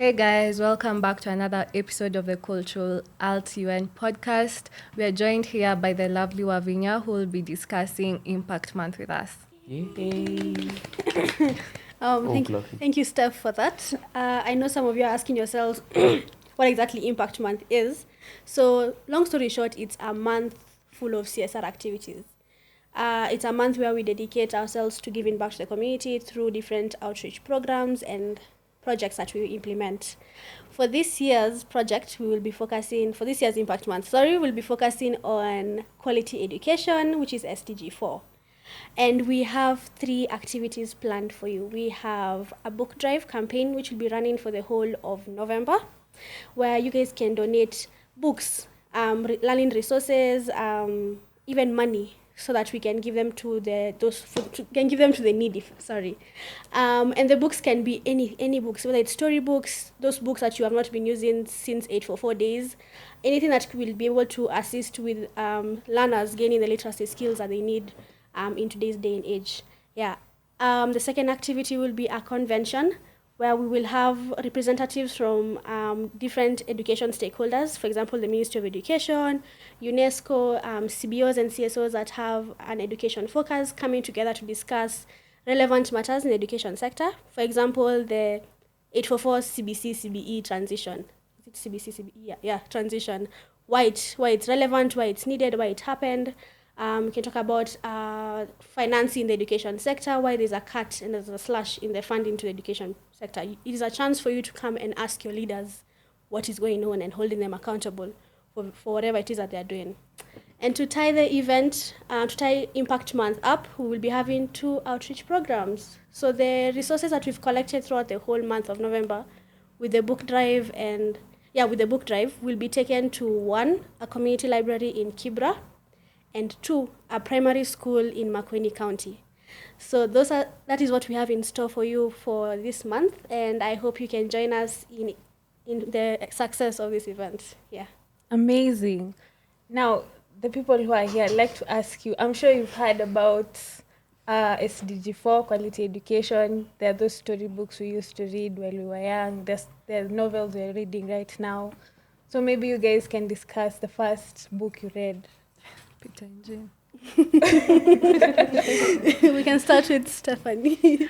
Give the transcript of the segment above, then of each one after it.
Hey guys, welcome back to another episode of the Cultural Alt UN podcast. We are joined here by the lovely Wavinya who will be discussing Impact Month with us. Yay. Thank you, Steph, for that. I know some of you are asking yourselves what exactly Impact Month is. So, long story short, it's a month full of CSR activities. It's a month where we dedicate ourselves to giving back to the community through different outreach programs and projects that we implement. For this year's project, for this year's Impact Month, we'll be focusing on quality education, which is SDG 4. And we have 3 activities planned for you. We have a book drive campaign, which will be running for the whole of November, where you guys can donate books, learning resources, even money, so that we can give them to the needy. And the books can be any books, whether it's story books, those books that you have not been using since 844 days, anything that will be able to assist with learners gaining the literacy skills that they need in today's day and age. The second activity will be a convention where we will have representatives from different education stakeholders, for example, the Ministry of Education, UNESCO, CBOs and CSOs that have an education focus coming together to discuss relevant matters in the education sector. For example, the 844 CBC CBE transition. Is it CBC CBE? Yeah, transition. Why it's relevant, why it's needed, why it happened. We can talk about financing the education sector, why there's a cut and there's a slash in the funding to the education sector. It is a chance for you to come and ask your leaders what is going on and holding them accountable for whatever it is that they're doing. And to tie the event, to tie Impact Month up, we will be having 2 outreach programs. So the resources that we've collected throughout the whole month of November with the book drive will be taken to 1, a community library in Kibra, and 2, a primary school in Makueni County. So that is what we have in store for you for this month, and I hope you can join us in the success of this event. Yeah. Amazing. Now, the people who are here, I'd like to ask you, I'm sure you've heard about SDG4, quality education. There are those storybooks we used to read while we were young. There's novels we're reading right now. So maybe you guys can discuss the first book you read. Peter and Jane. We can start with Stephanie.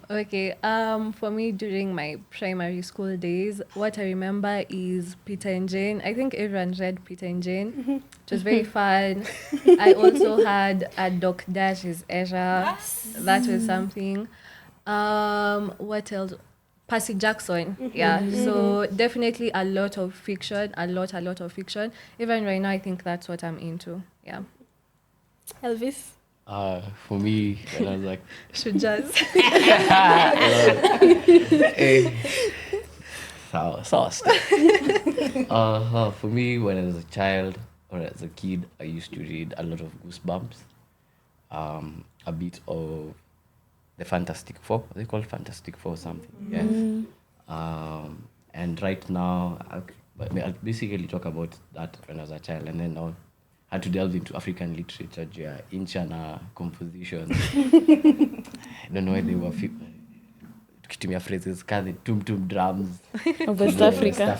Okay, for me during my primary school days, what I remember is Peter and Jane. I think everyone read Peter and Jane. It was very fun. I also had a Doc Dash's era. Yes. That was something. What else? Percy Jackson. So definitely a lot of fiction, a lot of fiction. Even right now, I think that's what I'm into. Yeah. Elvis? For me, when I was like... Shujaz. For me, when I was a child or as a kid, I used to read a lot of Goosebumps, a bit of the Fantastic Four. Are they called Fantastic Four or something? Yes. And right now, I'll basically talk about that when I was a child, and then I had to delve into African literature, Inchana compositions. I don't know why they were tukitumia phrases the tum drums of West Africa.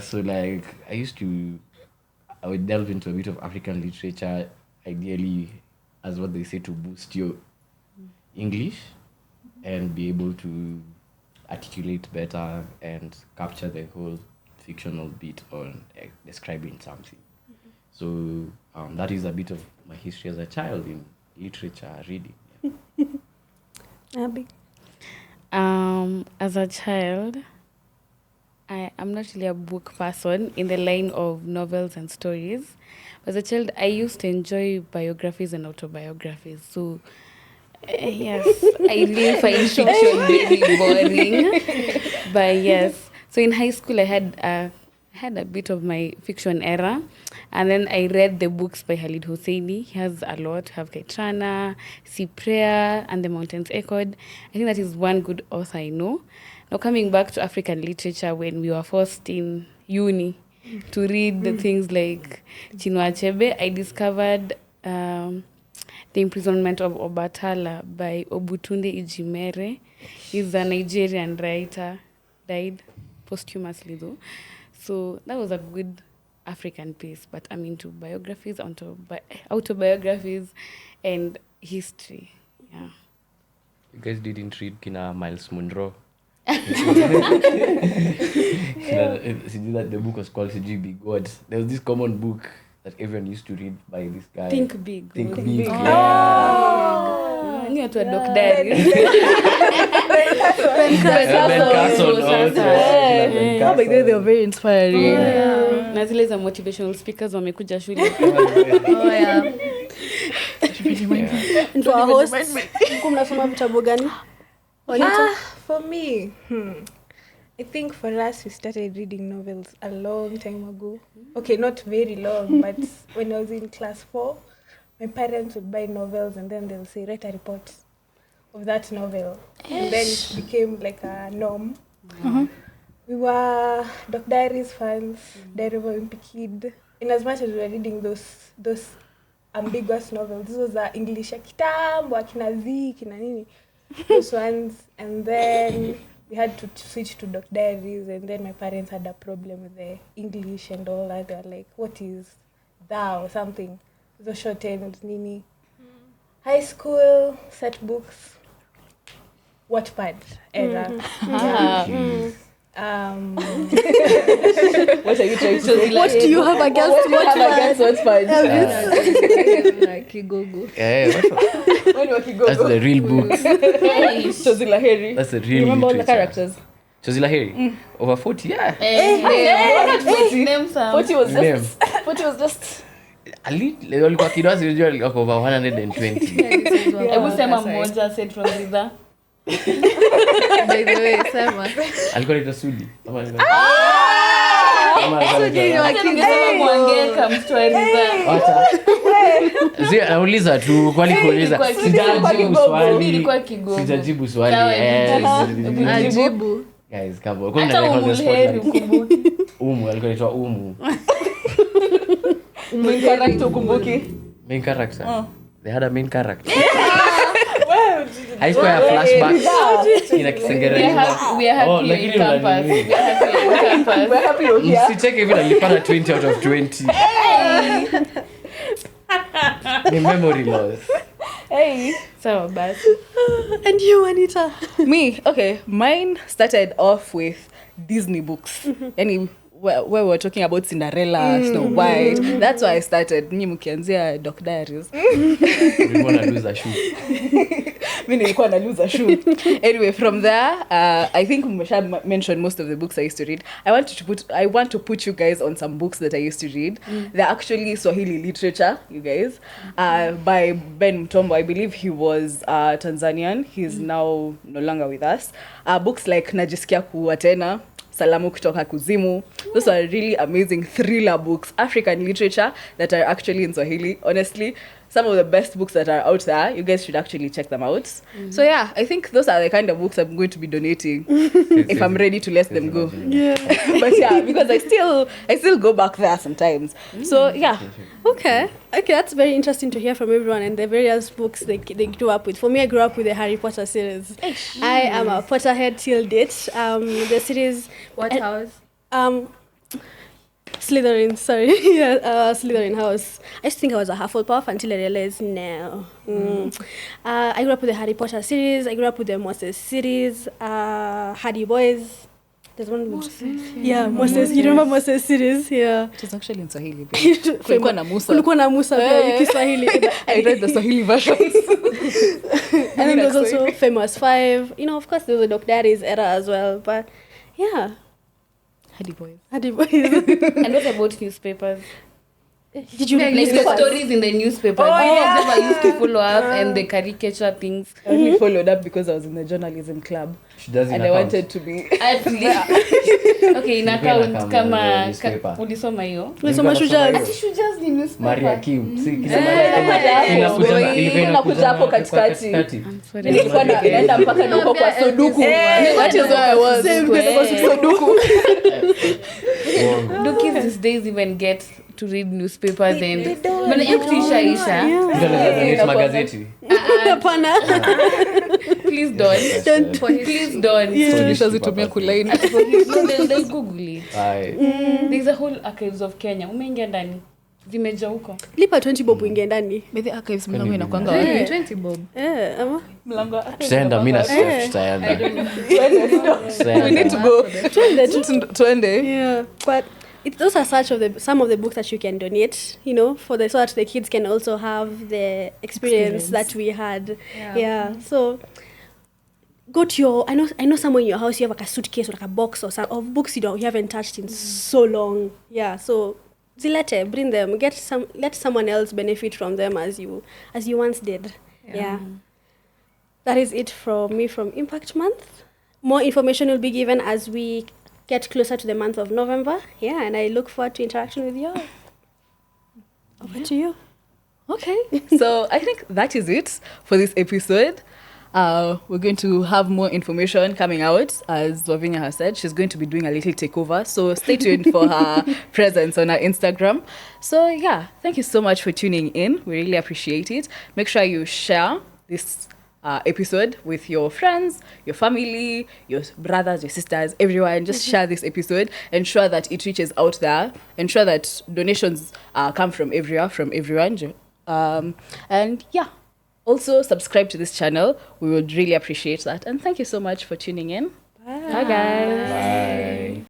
So like I would delve into a bit of African literature, ideally as what they say, to boost your English and be able to articulate better and capture the whole fictional bit on describing something. So that is a bit of my history as a child in literature reading. Abby? As a child, I'm not really a book person in the line of novels and stories. As a child, I used to enjoy biographies and autobiographies. So, yes, I really find fiction very boring. But yes, so in high school, I had a bit of my fiction era. And then I read the books by Khalid Hosseini. He has a lot. Have Kaitrana, Cyprea, and The Mountains Echoed. I think that is one good author I know. Now, coming back to African literature, when we were forced in uni to read the things like Chinua Achebe, I discovered The Imprisonment of Obatala by Obutunde Ijimere. He's a Nigerian writer, died posthumously though. So that was a good African piece, but I'm into biographies, autobiographies, and history. Yeah. You guys didn't read Kina Miles Monroe? The book was called Be God. There was this common book that everyone used to read by this guy. Think Big. Think Big. I knew to a Doc Diaries. But they were very inspiring. Na zile za motivational speakers wamekuja shule. Oh yeah. And for our hosts, mnasoma vitabu gani? For me, I think for us, we started reading novels a long time ago. Okay, not very long, but when I was in class 4, my parents would buy novels and then they'll say, write a report of that novel. And then it became like a norm. We were Doc Diaries fans, Diary of a Wimpy Kid. In as much as we were reading those ambiguous novels, this was English ya kitambo, akina Z, kina nini, those ones. And then we had to switch to Doc Diaries, and then my parents had a problem with the English and all that. They were like, what is thou? Something. The short end, nini. High school, set books, Wattpad era. What are you trying to say? What do you have against Wattpad? Like Kigogo. Yeah, When you Kigogo. that's the real books. Chozi Lahiri. That's the real You remember all the literature. characters? Chozi Lahiri? Over 40, yeah. 40 was Name. just... 40 was just... Walikuwa kidogo unajua walikuwa over 120. Hebu sema mmoja said from Ridha. By the way, sema. Alikuwa anaitwa Sudi. Mwangeka mstoe Ridha. Nauliza tu kwani kuuliza sijajibu swali. Ilikuwa Kigogo. Sijajibu swali. Ajibu. Guys, come on. Hata Umuheri ukumbuki. Alikuwa anaitwa Umu. Main character ukumbuki. Main character. They had a main character. Haikuwa ya flashback. Ina Kiingereza. We are happy lakini in campus. unanini. We're happy you're here. Msicheke hivi nilipata 20 out of 20. Ni memory loss. Hey. Sawa basi. And you, Anita? Me, okay. Mine started off with Disney books. Where we were talking about Cinderella, Snow White. That's why I started. Nyi mkianzia Doc Diaries. We want to lose a shoe. Mimi nilikuwa na lose a shoe. Anyway, from there, I think Msha mentioned most of the books I used to read. I want to put you guys on some books that I used to read. They're actually Swahili literature, you guys. By Ben Mtombo. I believe he was Tanzanian. He's now no longer with us. Books like Najisikia Kuwa Tena, Salamu Kutoka Kuzimu. Those are really amazing thriller books, African literature that are actually in Swahili. Honestly, some of the best books that are out there. You guys should actually check them out. So yeah, I think those are the kind of books I'm going to be donating if I'm ready to let them go. Yeah. But yeah, because I still go back there sometimes. So yeah. Okay, that's very interesting to hear from everyone and the various books they grew up with. For me, I grew up with the Harry Potter series. I am a Potterhead till date. The series... What house? Slytherin, sorry. Yeah, Slytherin house. I used to think I was a Hufflepuff until I realized, no. I grew up with the Harry Potter series. I grew up with the Moses series. Hardy Boys. There's one Moses. Yeah, Moses. You remember Moses series? Yeah. It was actually in Swahili. Kulikuwa na Musa pia Kiswahili. I read the Swahili versions. And then there's also Famous Five. You know, of course, there was a Doc Diaries era as well. But yeah. Hardy Boys. Hardy Boys. And what about newspapers? Did you read Like the newspapers? stories in the newspapers? All of them I used to follow up and the caricature things. I only followed up because I was in the journalism club. She does in And I account. wanted to be... At least. Okay, in account kama ulisoma hiyo. Ulisoma Shujaz. Shujaz ni newspaper. Maria Kim. Inakuja hapo katikati. Nilikuwa naenda mpaka na huko kwa Soduku. That is where I was. Same because I was Soduku. Do kids these days even get to read newspapers They and don't. Bana hiyo kitu ishaisha. Mtu anaweza read magazeti. Hapana. Please don't. Don't. Please don't. Tulishazitumia kulaini. No, they'll Google it. Aye. There's a whole archives of Kenya. Umeingia ndani. Zimeja huko. Lipa 20 bob uingie ndani. By the archives mlango inakwanga Really? wapi? 20 bob. Ama? Mlango. Tutaenda, mimi na Steph tutaenda. We need to go. Tuende. Yeah, but those are some of the books that you can donate, for so that the kids can also have the experience that we had. Yeah. So go to your. I know somewhere in your house you have like a suitcase or like a box or some of books you haven't touched in so long. Yeah. So zilete, bring them. Let someone else benefit from them as you once did. Yeah. That is it from me from Impact Month. More information will be given as we get closer to the month of November. Yeah, and I look forward to interaction with you all. Over to you. Okay, so I think that is it for this episode. We're going to have more information coming out. As Wavinya has said, she's going to be doing a little takeover. So stay tuned for her presence on our Instagram. So yeah, thank you so much for tuning in. We really appreciate it. Make sure you share this episode with your friends, your family, your brothers, your sisters, everyone. Just share this episode. Ensure that it reaches out there. Ensure that donations come from everywhere, from everyone. And yeah, also subscribe to this channel. We would really appreciate that. And thank you so much for tuning in. Bye. Bye guys. Bye.